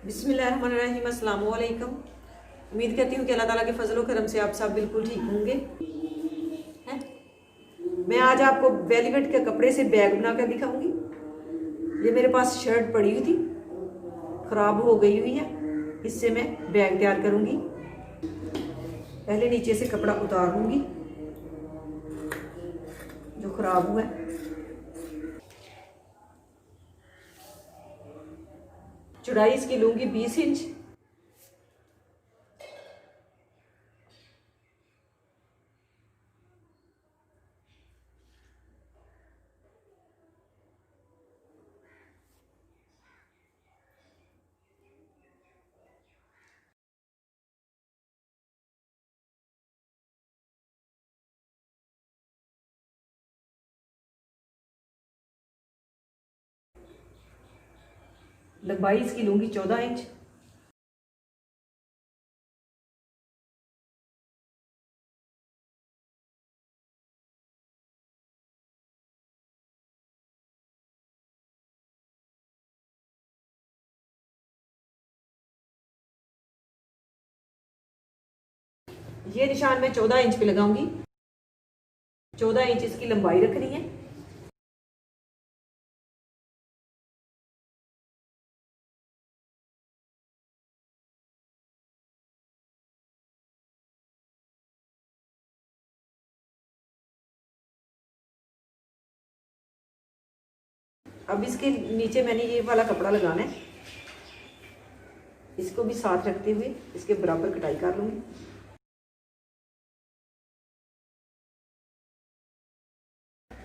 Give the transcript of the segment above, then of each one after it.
बिस्मिल्लाहिर्रहमानिर्रहीम, अस्सलाम वालेकुम। उम्मीद करती हूँ कि अल्लाह ताला के फजल करम से आप सब बिल्कुल ठीक होंगे। हैं, मैं आज आपको वेलवेट के कपड़े से बैग बनाकर दिखाऊंगी। ये मेरे पास शर्ट पड़ी हुई थी, ख़राब हो गई हुई है, इससे मैं बैग तैयार करूँगी। पहले नीचे से कपड़ा उतार लूँगी जो ख़राब हुआ है। चौड़ाई इसकी लूँगी 20 इंच। लंबाई इसकी लूँगी 14 इंच। ये निशान मैं 14 इंच पे लगाऊंगी। 14 इंच इसकी लंबाई रखनी है। अब इसके नीचे मैंने ये वाला कपड़ा लगाना है, इसको भी साथ रखते हुए इसके बराबर कटाई कर लूँगी।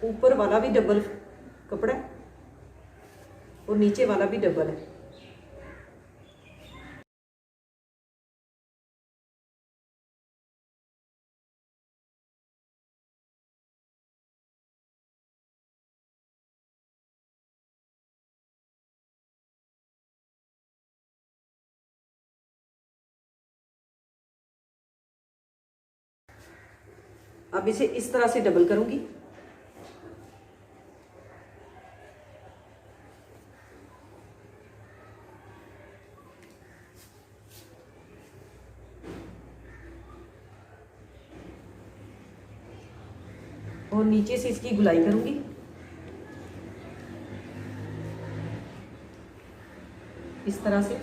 ऊपर वाला भी डबल कपड़ा है और नीचे वाला भी डबल है। अब इसे इस तरह से डबल करूंगी। और नीचे से इसकी गुलाई करूंगी। इस तरह से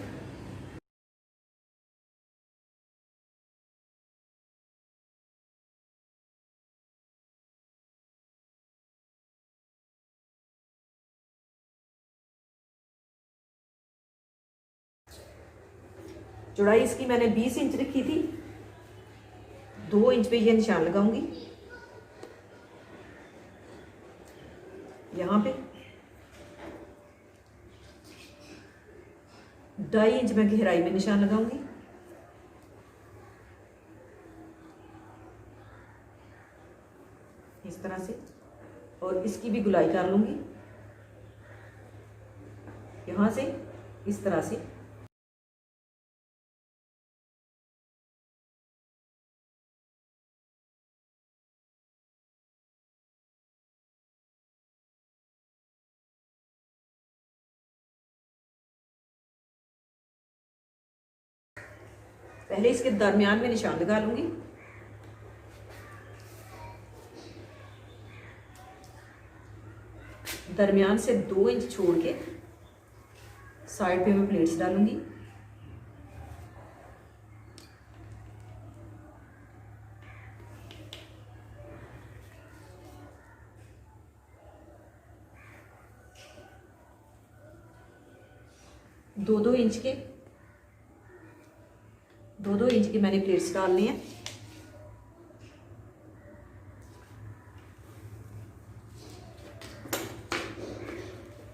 चौड़ाई इसकी मैंने 20 इंच रखी थी। 2 इंच पे ये निशान लगाऊंगी। यहाँ पे 2.5 इंच में गहराई में निशान लगाऊंगी। इस तरह से, और इसकी भी गुलाई कर लूंगी यहाँ से इस तरह से। पहले इसके दरमियान में निशान लगा लूंगी। दरमियान से 2 इंच छोड़ के साइड पे मैं प्लेट्स डालूंगी। दो दो इंच के मैंने प्लेट्स डालनी है।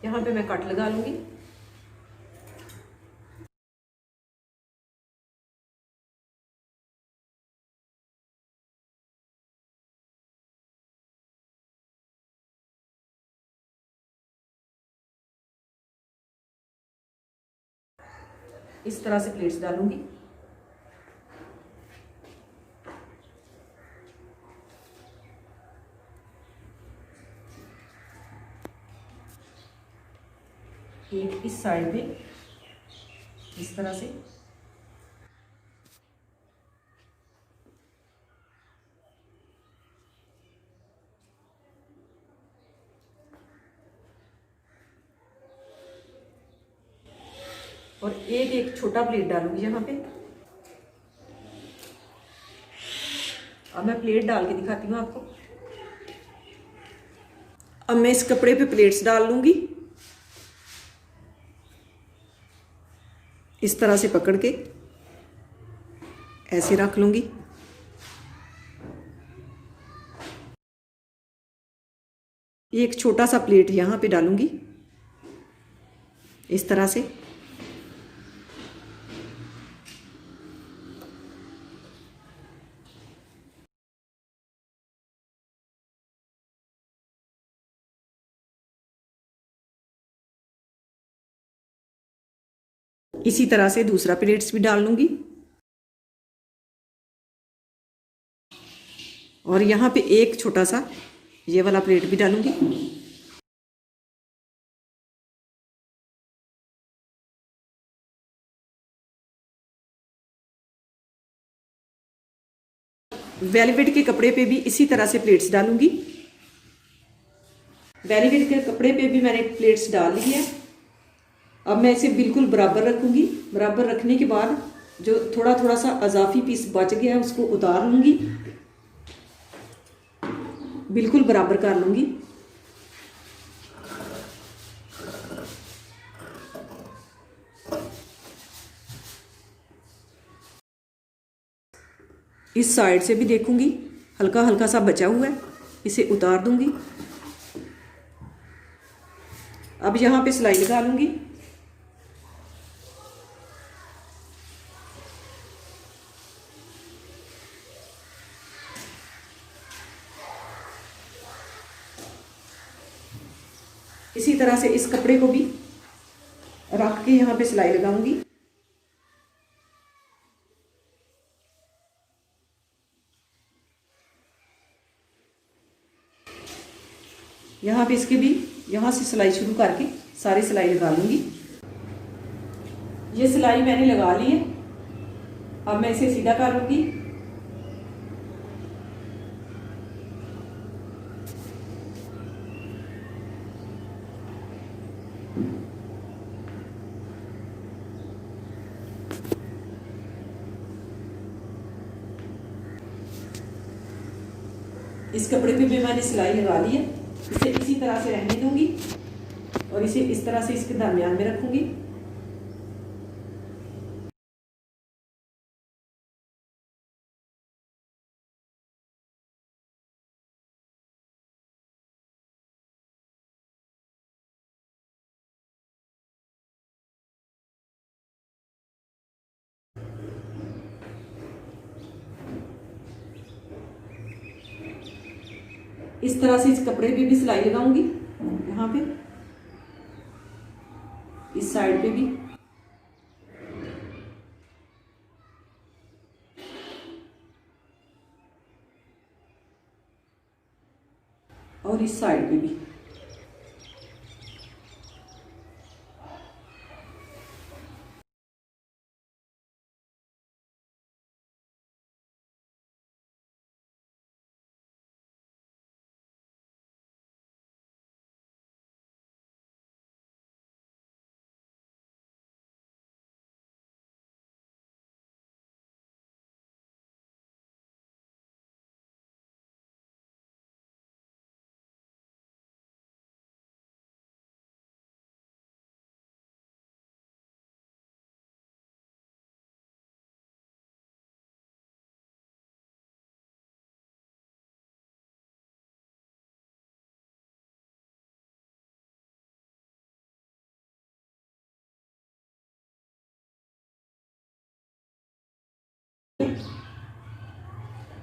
यहाँ पे मैं कट लगा लूंगी। इस तरह से प्लेट्स डालूंगी। एक इस साइड पे इस तरह से। और एक छोटा प्लेट डालूंगी यहाँ पे। अब मैं प्लेट डाल के दिखाती हूँ आपको। अब मैं इस कपड़े पे प्लेट्स डाल लूंगी, इस तरह से पकड़ के ऐसे रख लूंगी। एक छोटा सा प्लेट यहाँ पे डालूंगी इस तरह से। इसी तरह से दूसरा प्लेट्स भी डाल लूंगी और यहाँ पे एक छोटा सा ये वाला प्लेट भी डालूंगी। वेलवेट के कपड़े पे भी इसी तरह से प्लेट्स डालूंगी। वेलवेट के कपड़े पे भी मैंने प्लेट्स डाल ली है। अब मैं इसे बिल्कुल बराबर रखूंगी। बराबर रखने के बाद जो थोड़ा थोड़ा सा अजाफी पीस बच गया है उसको उतार लूंगी, बिल्कुल बराबर कर लूंगी। इस साइड से भी देखूंगी, हल्का हल्का सा बचा हुआ है, इसे उतार दूंगी। अब यहाँ पे सिलाई लगा लूंगी। इसी तरह से इस कपड़े को भी रख के यहाँ पे सिलाई लगाऊंगी। यहाँ पे इसके भी यहाँ से सिलाई शुरू करके सारी सिलाई लगा लूंगी। ये सिलाई मैंने लगा ली है। अब मैं इसे सीधा कर लूंगी। इस कपड़े पे भी मैंने सिलाई लगा ली है। इसे इसी तरह से रहने दूंगी और इसे इस तरह से इसके दरमियान में रखूंगी। इस तरह से इस कपड़े पे भी सिलाई लगाऊंगी, यहाँ पे इस साइड पे भी और इस साइड पे भी।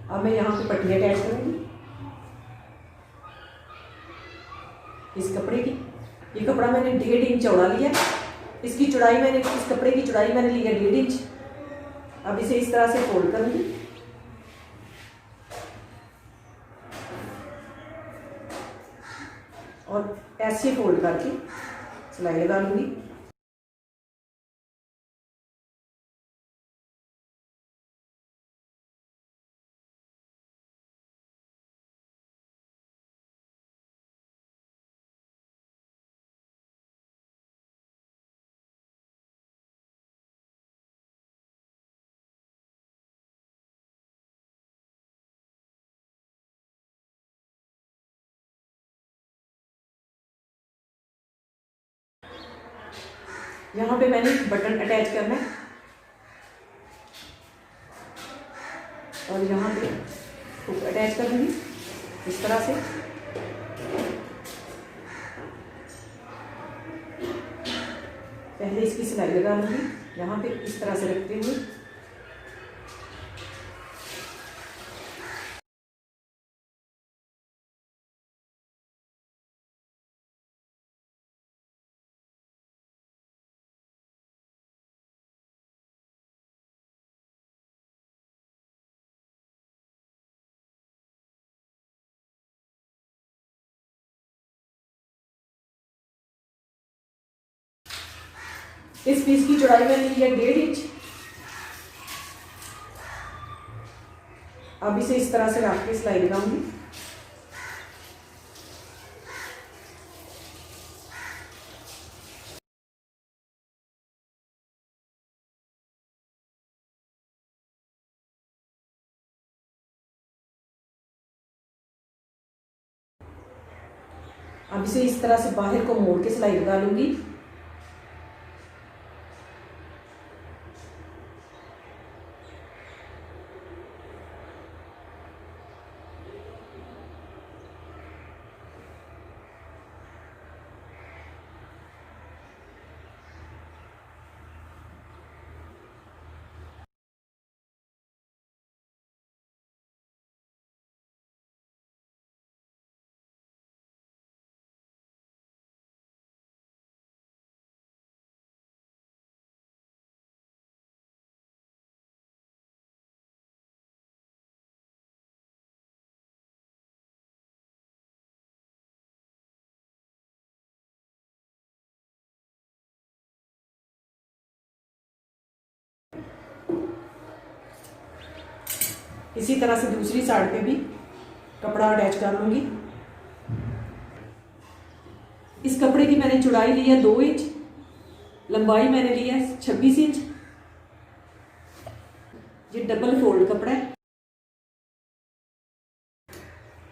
अब मैं यहाँ पे पट्टी अटैच करूंगी इस कपड़े की। ये कपड़ा मैंने 1.5 इंच चौड़ा लिया। इसकी चौड़ाई मैंने इस कपड़े की चौड़ाई मैंने ली है 1.5 इंच। अब इसे इस तरह से फोल्ड करूंगी और ऐसे फोल्ड करके सिलाई लगा लूंगी। यहाँ पे मैंने बटन अटैच करना है और यहाँ पे हुक अटैच कर दूँगी इस तरह से। पहले इसकी सिलाई लगा लूँगी यहाँ पे इस तरह से रखते हुए। इस पीस की चौड़ाई मैंने ली है 1.5 इंच। अब इसे इस तरह से रख के सिलाई लगाऊंगी। अब इसे इस तरह से बाहर को मोड़ के सिलाई लगा लूंगी। इसी तरह से दूसरी साइड पे भी कपड़ा अटैच कर लूंगी। इस कपड़े की मैंने चौड़ाई ली है 2 इंच, लंबाई मैंने ली है 26 इंच। ये डबल फोल्ड कपड़ा है,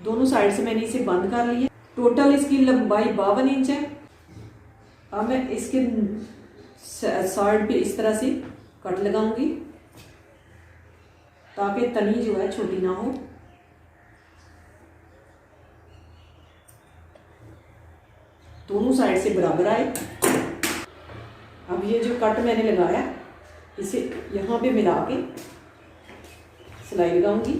दोनों साइड से मैंने इसे बंद कर लिया। टोटल इसकी लंबाई 52 इंच है। अब मैं इसके साइड पे इस तरह से कट लगाऊंगी ताकि तनी जो है छोटी ना हो। दोनों साइड से बराबर आए। अब ये जो कट मैंने लगाया इसे यहाँ पे मिला के सिलाई लगाऊंगी।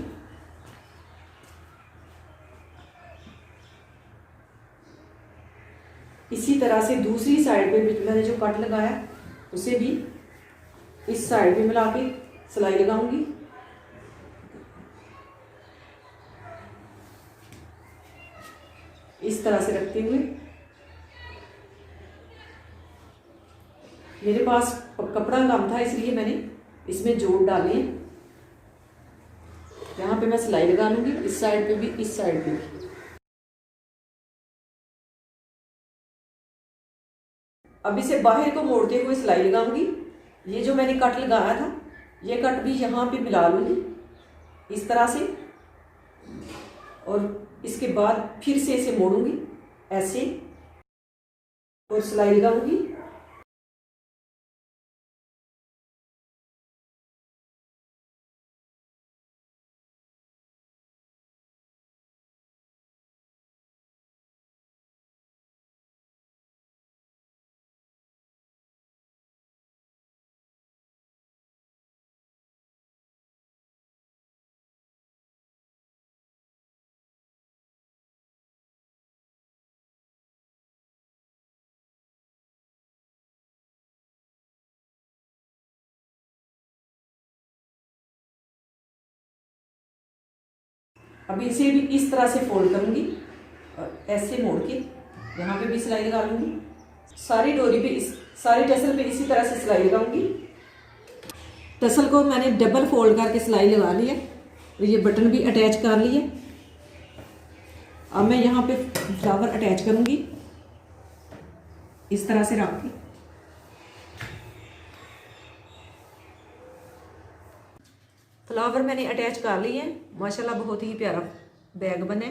इसी तरह से दूसरी साइड पे भी मैंने जो कट लगाया उसे भी इस साइड पे मिला के सिलाई लगाऊंगी। इस तरह से रखते हुए मेरे पास कपड़ा कम था इसलिए मैंने इसमें जोड़ डाले। यहाँ पे मैं सिलाई लगा लूंगी, इस साइड पे भी इस साइड पे भी। अब इसे बाहर को मोड़ते हुए सिलाई लगाऊंगी। ये जो मैंने कट लगाया था ये कट भी यहाँ पे मिला लूंगी इस तरह से, और इसके बाद फिर से इसे मोड़ूंगी ऐसे और सिलाई लगाऊंगी। अब इसे भी इस तरह से फोल्ड करूंगी और ऐसे मोड़ के यहाँ पे भी सिलाई लगा लूंगी। सारी डोरी पे सारी टसल पे इसी तरह से सिलाई लगाऊंगी। टसल को मैंने डबल फोल्ड करके सिलाई लगा ली है और ये बटन भी अटैच कर लिए। अब मैं यहाँ पे फ्लावर अटैच करूंगी इस तरह से रख के। फ्लावर मैंने अटैच कर लिए हैं। माशाल्लाह बहुत ही प्यारा बैग बने।